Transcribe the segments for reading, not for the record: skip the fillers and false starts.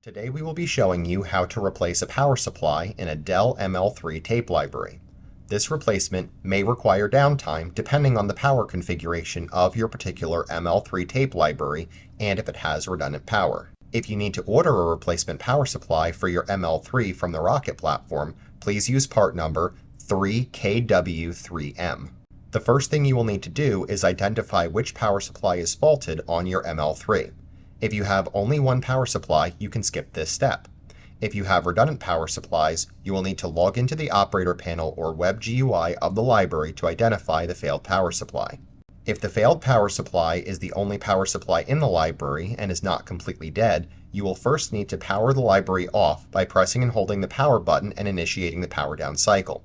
Today we will be showing you how to replace a power supply in a Dell ML3 tape library. This replacement may require downtime depending on the power configuration of your particular ML3 tape library and if it has redundant power. If you need to order a replacement power supply for your ML3 from the Rocket platform, please use part number 3KW3M. The first thing you will need to do is identify which power supply is faulted on your ML3. If you have only one power supply, you can skip this step. If you have redundant power supplies, you will need to log into the operator panel or web GUI of the library to identify the failed power supply. If the failed power supply is the only power supply in the library and is not completely dead, you will first need to power the library off by pressing and holding the power button and initiating the power down cycle.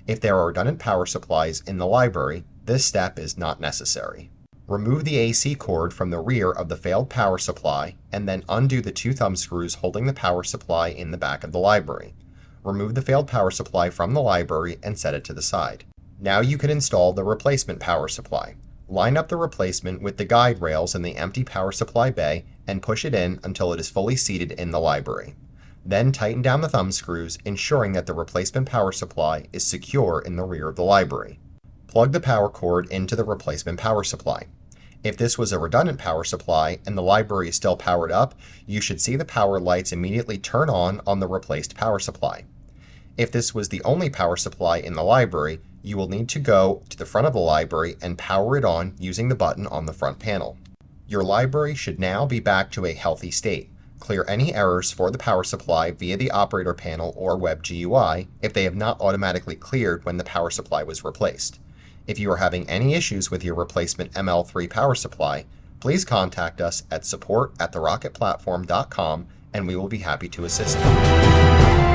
If there are redundant power supplies in the library, this step is not necessary. Remove the AC cord from the rear of the failed power supply and then undo the two thumb screws holding the power supply in the back of the library. Remove the failed power supply from the library and set it to the side. Now you can install the replacement power supply. Line up the replacement with the guide rails in the empty power supply bay and push it in until it is fully seated in the library. Then tighten down the thumb screws, ensuring that the replacement power supply is secure in the rear of the library. Plug the power cord into the replacement power supply. If this was a redundant power supply and the library is still powered up, you should see the power lights immediately turn on the replaced power supply. If this was the only power supply in the library, you will need to go to the front of the library and power it on using the button on the front panel. Your library should now be back to a healthy state. Clear any errors for the power supply via the operator panel or web GUI if they have not automatically cleared when the power supply was replaced. If you are having any issues with your replacement ML3 power supply, please contact us at support@therocketplatform.com and we will be happy to assist you.